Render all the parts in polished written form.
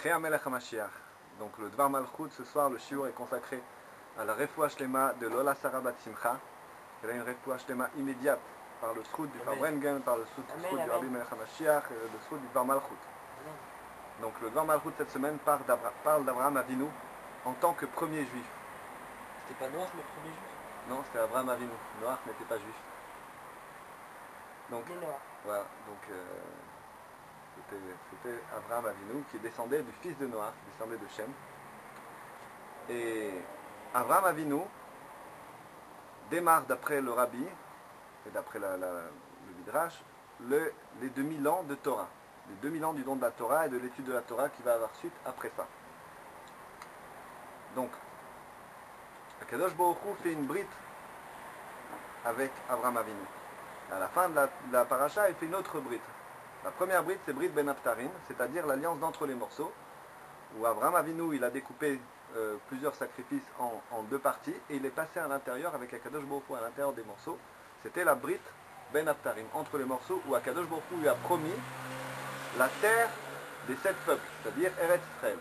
Vayikre Amelech HaMashiach. Donc le Dvar Malchut, ce soir, le shiur est consacré à la Refoua Shlema de Lola Sarah Bat Simcha. Elle a une Refoua Shlema immédiate par le Srout du Fabrengen, par le Srout du Rabbi Melech HaMashiach et le Srout du Dvar Malchut. Donc le Dvar Malchut cette semaine parle d'Abraham Avinu en tant que premier juif. C'était pas Noach le premier juif? Non, c'était Abraham Avinu. Noach n'était pas juif. Donc, voilà, donc c'était Abraham Avinu qui descendait du fils de Noach, qui descendait de Shem. Et Abraham Avinu démarre d'après le Rabbi et d'après le Midrash les 2000 ans de Torah. Les 2000 ans du don de la Torah et de l'étude de la Torah qui va avoir suite après ça. Donc, Akadosh Baruch Hu fait une brite avec Abraham Avinu. À la fin de la paracha, il fait une autre brite. La première brite, c'est brite Ben Aptarim, c'est-à-dire l'alliance d'entre les morceaux, où Abraham Avinu, il a découpé plusieurs sacrifices en deux parties, et il est passé à l'intérieur avec Akadosh Baruch Hu à l'intérieur des morceaux. C'était la brite Ben Aptarim, entre les morceaux, où Akadosh Baruch Hu lui a promis la terre des 7 peuples, c'est-à-dire Eretz Israël.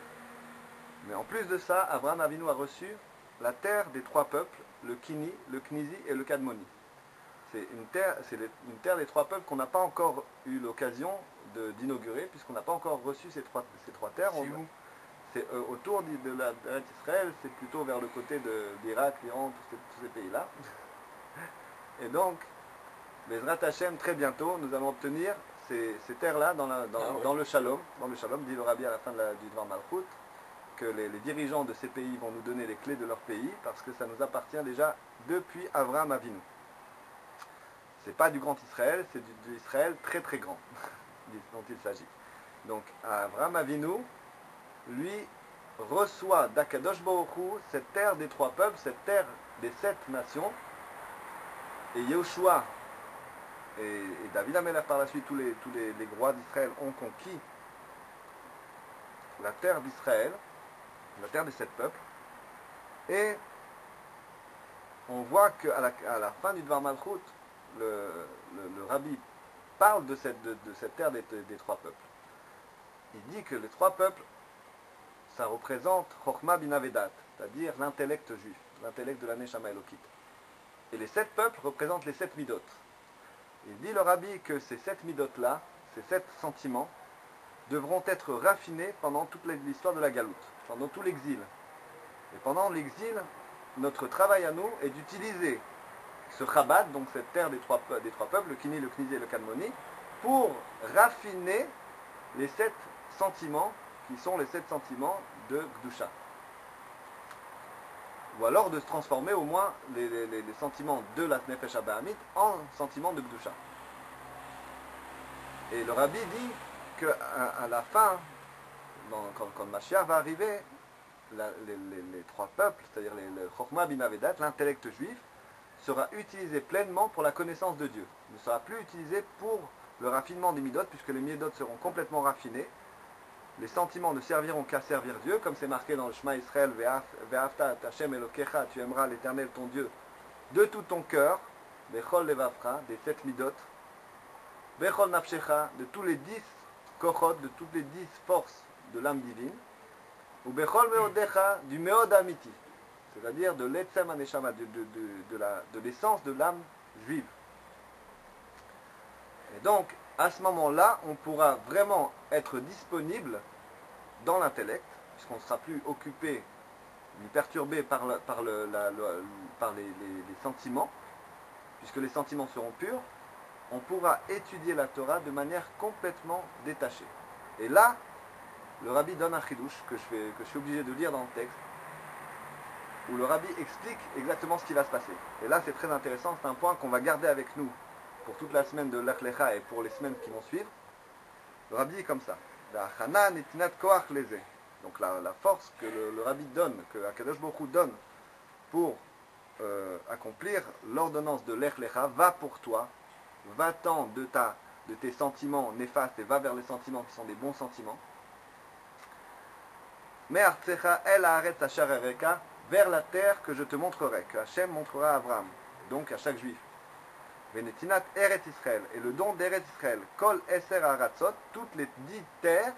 Mais en plus de ça, Abraham Avinu a reçu la terre des 3 peuples, le Kini, le Knizi et le Kadmoni. C'est une terre des 3 peuples qu'on n'a pas encore eu l'occasion d'inaugurer, puisqu'on n'a pas encore reçu ces trois terres. C'est où? C'est autour de l'Eretz Israël, c'est plutôt vers le côté d'Irak, l'Iran, tous ces pays-là. Et donc, Bezrat Hashem, très bientôt, nous allons obtenir ces terres-là dans le Shalom. Dans le Shalom, dit le Rabbi à la fin du Dvar Malchut, que les dirigeants de ces pays vont nous donner les clés de leur pays, parce que ça nous appartient déjà depuis Avraham Avinu. C'est pas du grand Israël, c'est du Israël très très grand dont il s'agit. Donc Abraham Avinu, lui, reçoit d'Akadosh Baruch Hu cette terre des 3 peuples, cette terre des 7 nations, et Yehoshua et David HaMelech par la suite, tous les rois d'Israël ont conquis la terre d'Israël, la terre des 7 peuples, et on voit qu'à la fin du Dvar Malchut, le Rabbi parle de cette terre des 3 peuples. Il dit que les 3 peuples, ça représente Chochma Bina Vedat, c'est-à-dire l'intellect juif, l'intellect de la Neshama Elokit. Et les 7 peuples représentent les 7 midot. Il dit le Rabbi que ces 7 midot-là, ces 7 sentiments, devront être raffinés pendant toute l'histoire de la Galoute, pendant tout l'exil. Et pendant l'exil, notre travail à nous est d'utiliser ce Chabad, donc cette terre des trois peuples, le Kini, le Knizi et le Kadmoni, pour raffiner les 7 sentiments qui sont les 7 sentiments de Gdusha. Ou alors de se transformer au moins les sentiments de la Nefesh HaBahamit en sentiments de Gdusha. Et le Rabbi dit qu'à la fin, quand le Mashiach va arriver, les 3 peuples, c'est-à-dire le Chochma Bina Vedat, l'intellect juif, sera utilisé pleinement pour la connaissance de Dieu. Il ne sera plus utilisé pour le raffinement des midot, puisque les midot seront complètement raffinés. Les sentiments ne serviront qu'à servir Dieu, comme c'est marqué dans le Shema Israël, Ve'afta Hashem Elokecha, tu aimeras l'Éternel ton Dieu de tout ton cœur, Bechol Levavcha, des 7 midot, Bechol Nafshecha, de tous les 10 kochot, de toutes les 10 forces de l'âme divine, ou Bechol Meodecha, du Meod Amiti, c'est-à-dire de l'Etzem Aneshama, de l'essence de l'âme juive. Et donc, à ce moment-là, on pourra vraiment être disponible dans l'intellect, puisqu'on ne sera plus occupé ni perturbé par les sentiments, puisque les sentiments seront purs, on pourra étudier la Torah de manière complètement détachée. Et là, le Rabbi donne un chidouche que je suis obligé de lire dans le texte, où le Rabbi explique exactement ce qui va se passer. Et là, c'est très intéressant, c'est un point qu'on va garder avec nous pour toute la semaine de Lech Lecha et pour les semaines qui vont suivre. Le Rabbi est comme ça. Donc la force que le Rabbi donne, que Akadosh Baruch Hu donne pour accomplir l'ordonnance de Lech Lecha, va pour toi, va-t'en de tes sentiments néfastes et va vers les sentiments qui sont des bons sentiments. Me'artzecha el haaretz asher ereka, vers la terre que je te montrerai, que Hachem montrera à Abraham, donc à chaque juif. Venetinat Eretz Israël, et le don d'Eretz Israël, Kol Eser Haratzot, toutes les 10 terres,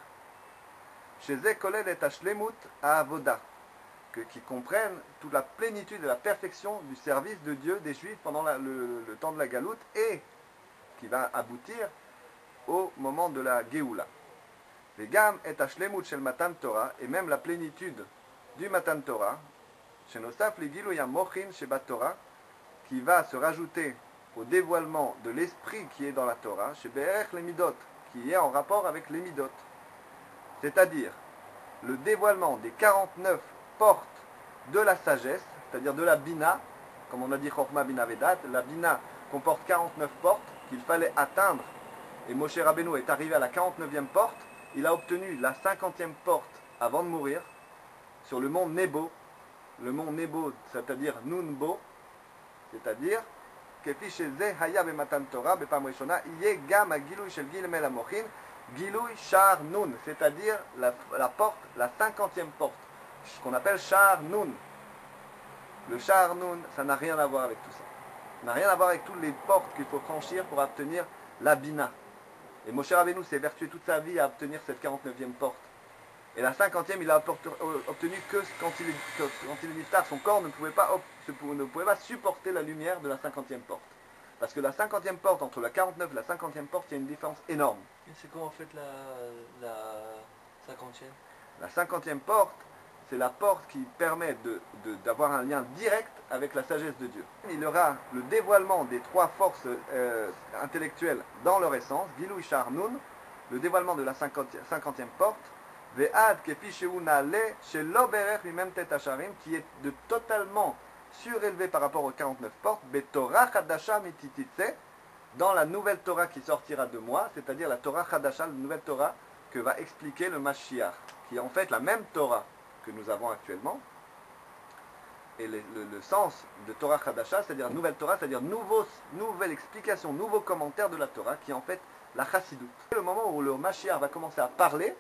chez Zekolel et Ashlemut à Avoda, qui comprennent toute la plénitude et la perfection du service de Dieu des Juifs pendant le temps de la Galoute et qui va aboutir au moment de la Géoula. Les Gam et Ashlemut shel Matan Torah, et même la plénitude du Matan Torah, chez Nosaf les Gilouya Mochin Shebat Torah, qui va se rajouter au dévoilement de l'esprit qui est dans la Torah, chez Be'erech les Midot, qui est en rapport avec les Midot. C'est-à-dire le dévoilement des 49 portes de la sagesse, c'est-à-dire de la Bina, comme on a dit Chokhma Bina Vedat, la Bina comporte 49 portes qu'il fallait atteindre, et Moshe Rabbeinu est arrivé à la 49e porte, il a obtenu la 50e porte avant de mourir, sur le mont Nebo, c'est-à-dire Nunbo, c'est-à-dire Kefi Sheze Haya Bematan Torah Bepam Rishona Iye Gam Agilui Shel Gilmel Amochin Gilui Shar Nun, c'est-à-dire la porte, la 50e porte, ce qu'on appelle Shar Nun. Le Shar Nun, ça n'a rien à voir avec tout ça. Ça n'a rien à voir avec toutes les portes qu'il faut franchir pour obtenir la Bina. Et Moshe Rabbeinu s'est vertué toute sa vie à obtenir cette 49e porte. Et la 50e, il a obtenu que quand il est niftar, son corps ne pouvait pas supporter la lumière de la 50e porte. Parce que la 50e porte, entre la 49 et la 50e porte, il y a une différence énorme. Et c'est quoi en fait la 50e? La 50e porte, c'est la porte qui permet d'avoir un lien direct avec la sagesse de Dieu. Il y aura le dévoilement des trois forces intellectuelles dans leur essence, Gilui Shar Nun, le dévoilement de la 50e porte, Ve'ad kefi sheuna le shelo berech mimem tet hasharim, qui est de totalement surélevé par rapport aux 49 portes, Betorah Chadasha mitititse, dans la nouvelle Torah qui sortira de moi, c'est-à-dire la Torah Chadasha, la nouvelle Torah que va expliquer le Mashiach, qui est en fait la même Torah que nous avons actuellement. Et le sens de Torah Chadasha, c'est-à-dire nouvelle Torah, c'est-à-dire nouvelle explication, nouveau commentaire de la Torah, qui est en fait la Chassidut. C'est le moment où le Mashiach va commencer à parler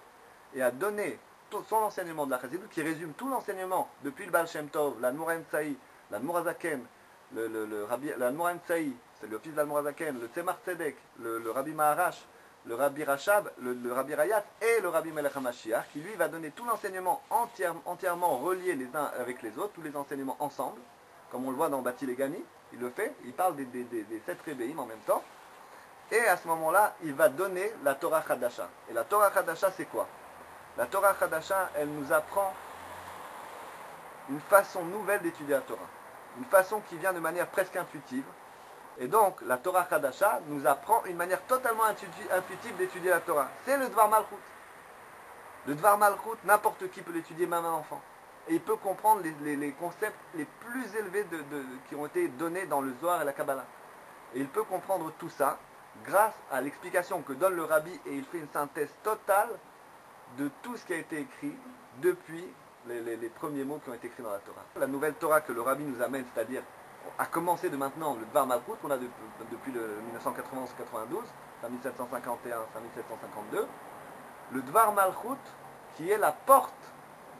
et à donner tout son enseignement de la Chassidut, qui résume tout l'enseignement depuis le Baal Shem Tov, l'Admor Hazaken, l'Admor Hazaken, l'Admor Hazaken, c'est le fils d'Admor Hazaken, le Tzemar Tzedek, le Rabbi Maharash, le Rabbi Rashab, le Rabbi Rayat et le Rabbi Melech HaMashiach, qui lui va donner tout l'enseignement entièrement relié les uns avec les autres, tous les enseignements ensemble, comme on le voit dans Bati Legani, il le fait, il parle des 7 Rebbeim en même temps, et à ce moment-là, il va donner la Torah Chadasha. Et la Torah Chadasha, c'est quoi? La Torah Chadasha, elle nous apprend une façon nouvelle d'étudier la Torah, une façon qui vient de manière presque intuitive. Et donc, la Torah Chadasha nous apprend une manière totalement intuitive d'étudier la Torah. C'est le Dvar Malchut. Le Dvar Malchut, n'importe qui peut l'étudier, même un enfant. Et il peut comprendre les concepts les plus élevés qui ont été donnés dans le Zohar et la Kabbalah. Et il peut comprendre tout ça grâce à l'explication que donne le Rabbi, et il fait une synthèse totale de tout ce qui a été écrit depuis les premiers mots qui ont été écrits dans la Torah. La nouvelle Torah que le Rabbi nous amène, c'est-à-dire à commencer de maintenant le Dvar Malchut qu'on a depuis le 1991-92, fin 1751, fin 1752, le Dvar Malchut qui est la porte,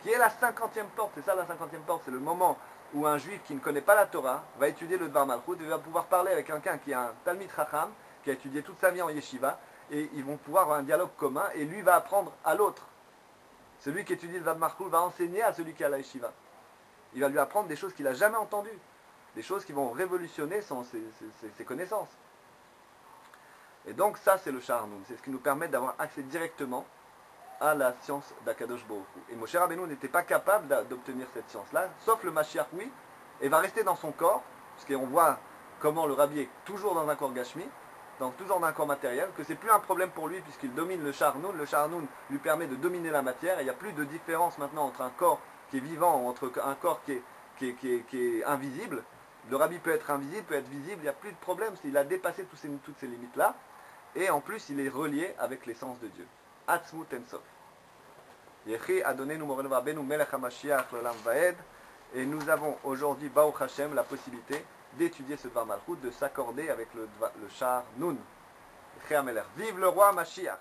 qui est la 50e porte, c'est ça la 50e porte, c'est le moment où un juif qui ne connaît pas la Torah va étudier le Dvar Malchut et va pouvoir parler avec quelqu'un qui a un Talmid Chacham, qui a étudié toute sa vie en yeshiva, et ils vont pouvoir avoir un dialogue commun, et lui va apprendre à l'autre. Celui qui étudie le Dvar Malchut va enseigner à celui qui a la yeshiva. Il va lui apprendre des choses qu'il n'a jamais entendues, des choses qui vont révolutionner ses connaissances. Et donc ça c'est le Shar Nun, c'est ce qui nous permet d'avoir accès directement à la science d'Akadosh Baruch Hu. Et Moshe Rabbeinu n'était pas capable d'obtenir cette science-là, sauf le Mashiach oui, et va rester dans son corps, parce qu'on voit comment le Rabbi est toujours dans un corps Gashmi, toujours dans un corps matériel, que c'est plus un problème pour lui puisqu'il domine le Shar Nun. Le Shar Nun lui permet de dominer la matière, et il n'y a plus de différence maintenant entre un corps qui est vivant ou entre un corps qui est invisible. Le Rabbi peut être invisible, peut être visible, il n'y a plus de problème, il a dépassé toutes ces limites-là, et en plus il est relié avec l'essence de Dieu. Atzmut Ensof. Yechi Adonenu Morenu Rabbeinu Melech HaMashiach L'Olam Vaed, et nous avons aujourd'hui, Baruch Hashem, la possibilité d'étudier ce Dvar Malchut, de s'accorder avec le Shar Nun. Vive le roi Mashiach.